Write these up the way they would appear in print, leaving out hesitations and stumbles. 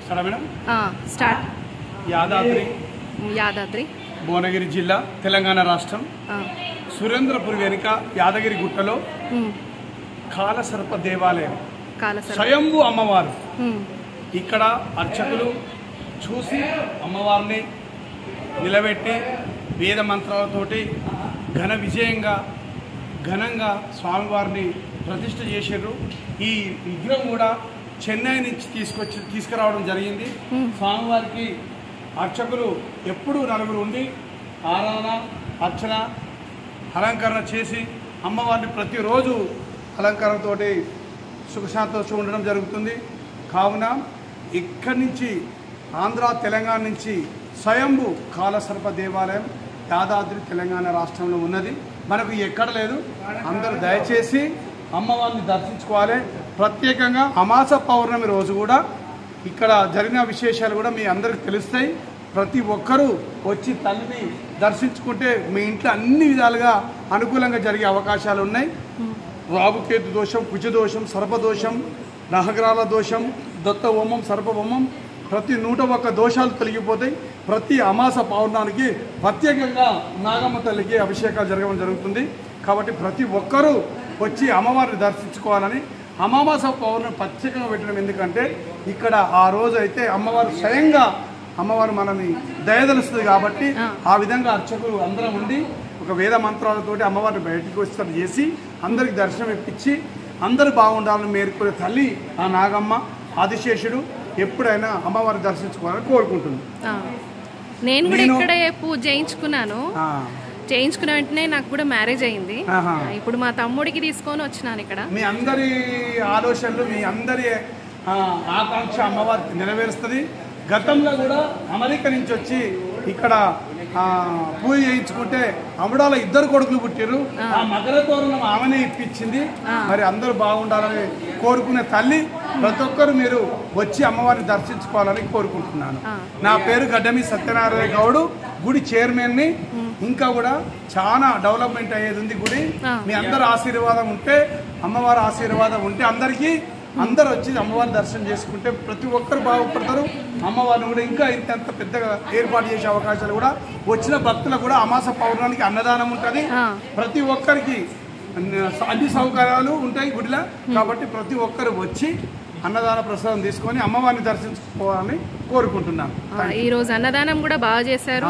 Start madam start. Yadadri Bhuvanagiri జిల్లా తెలంగాణ రాష్ట్రం సురేంద్రపూర్ వెనుక యాదగిరి గుట్టలో కాలసర్ప దేవాలయం స్వయంభూ అమ్మవారు. ఇక్కడ అర్చకులు చూసి అమ్మవారిని నిలబెట్టి వేద మంత్రాలతోటి ఘనంగా స్వామివారిని ప్రతిష్ఠ చేశారు. ఈ విగ్రహం కూడా చెన్నై నుంచి తీసుకురావడం జరిగింది. స్వామివారికి అర్చకులు ఎప్పుడూ నలుగురు ఉండి ఆరాధన అర్చన అలంకరణ చేసి అమ్మవారిని ప్రతిరోజు అలంకరణతో సుఖశాంతితో ఉండడం జరుగుతుంది. కావున ఇక్కడి నుంచి ఆంధ్ర తెలంగాణ నుంచి స్వయంభూ కాలసర్ప దేవాలయం యాదాద్రి తెలంగాణ రాష్ట్రంలో ఉన్నది. మనకు ఎక్కడ లేదు. అందరూ దయచేసి అమ్మవారిని దర్శించుకోవాలి. ప్రత్యేకంగా అమాస పౌర్ణమి రోజు కూడా ఇక్కడ జరిగిన విశేషాలు కూడా మీ అందరికి తెలుస్తాయి. ప్రతి ఒక్కరూ వచ్చి తల్లిని దర్శించుకుంటే మీ ఇంట్లో అన్ని విధాలుగా అనుకూలంగా జరిగే అవకాశాలు ఉన్నాయి. రాహుకేతు దోషం, కుజదోషం, సర్పదోషం, నహగ్రాల దోషం, దత్త హోమం, సర్ప హోమం, ప్రతి 101 దోషాలు తొలగిపోతాయి. ప్రతి అమాస పౌర్ణానికి ప్రత్యేకంగా నాగమ్మ తల్లికి అభిషేకాలు జరగడం జరుగుతుంది. కాబట్టి ప్రతి ఒక్కరూ వచ్చి అమ్మవారిని దర్శించుకోవాలని అమావాస పౌర్ణమి ప్రత్యేకంగా పెట్టడం. ఎందుకంటే ఇక్కడ ఆ రోజు అయితే అమ్మవారు స్వయంగా అమ్మవారు మనల్ని దయదలుస్తుంది. కాబట్టి ఆ విధంగా అర్చకులు అందరం ఉండి ఒక వేద మంత్రాలతోటి అమ్మవారిని బయటికి వచ్చేటట్టు చేసి అందరికి దర్శనం ఇప్పించి అందరూ బాగుండాలని మేరుకునే తల్లి ఆ నాగమ్మ ఆదిశేషుడు ఎప్పుడైనా అమ్మవారిని దర్శించుకోవాలని కోరుకుంటుంది. నేను కూడా ఇక్కడే పూజ చేయించుకున్న వెంటనే నాకు కూడా మ్యారేజ్ అయింది. ఇప్పుడు మా తమ్ముడికి తీసుకొని వచ్చినాను. ఇక్కడ మీ అందరి ఆలోచనలు మీ అందరి ఆకాంక్ష అమ్మవారి నెరవేరుస్తుంది. గతంలో కూడా అమెరికా నుంచి వచ్చి ఇక్కడ పూజ చేయించుకుంటే అమడాల 2 కొడుకులు పుట్టారు. ఆ మకర తోరణం ఆమెనే ఇప్పించింది. మరి అందరూ బాగుండాలని కోరుకునే తల్లి ప్రతి ఒక్కరు మీరు వచ్చి అమ్మవారిని దర్శించుకోవాలని కోరుకుంటున్నాను. నా పేరు గడ్డమి సత్యనారాయణ గౌడు, గుడి చైర్మన్ని. ఇంకా కూడా చాలా డెవలప్మెంట్ అయ్యేది ఉంది గుడి. మీ అందరి ఆశీర్వాదం ఉంటే, అమ్మవారి ఆశీర్వాదం ఉంటే అందరూ వచ్చి అమ్మవారిని దర్శనం చేసుకుంటే ప్రతి ఒక్కరు బాగుపడతారు. అమ్మవారిని కూడా ఇంకా ఇంత పెద్దగా ఏర్పాటు చేసే అవకాశాలు కూడా వచ్చిన భక్తులకు కూడా అమాస పౌర్ణానికి అన్నదానం ఉంటుంది. ప్రతి ఒక్కరికి అన్ని సౌకర్యాలు ఉంటాయి గుడిలో. కాబట్టి ప్రతి ఒక్కరు వచ్చి అన్నదాన ప్రసాదం తీసుకొని అమ్మవారిని దర్శించుకోవాలని కోరుకుంటున్నాను. ఈ రోజు అన్నదానం కూడా బాగా చేశారు.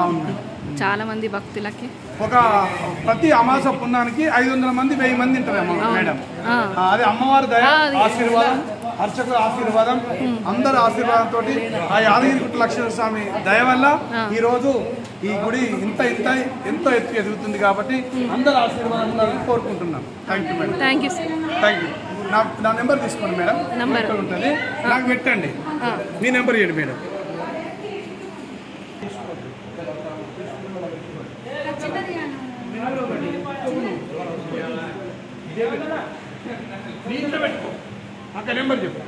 చాలా మంది భక్తులకి ప్రతి అమాస పుణ్యానికి 500 మంది 1000 మంది ఉంటారు మేడం. అదే అమ్మవారి దయ ఆశీర్వాదం, అర్చకుల ఆశీర్వాదం, అందరి ఆశీర్వాదంతో ఆ యాదగిరిగుట్ట లక్ష్మణ స్వామి దయ వల్ల ఈ రోజు ఈ గుడి ఎంతో ఎత్తు ఎదుగుతుంది. కాబట్టి అందరు ఆశీర్వాదం ఉండాలని కోరుకుంటున్నాను. Thank you madam. Thank you. నా నెంబర్ తీసుకోండి మేడం. నెంబర్ ఉంటుంది, నాకు పెట్టండి. మీ నెంబర్ ఇవ్వండి మేడం. అక్కడ నెంబర్ చెప్పు.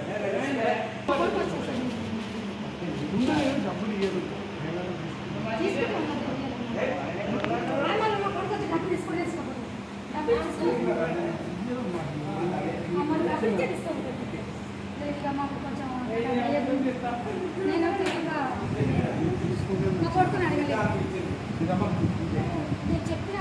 చెప్పిన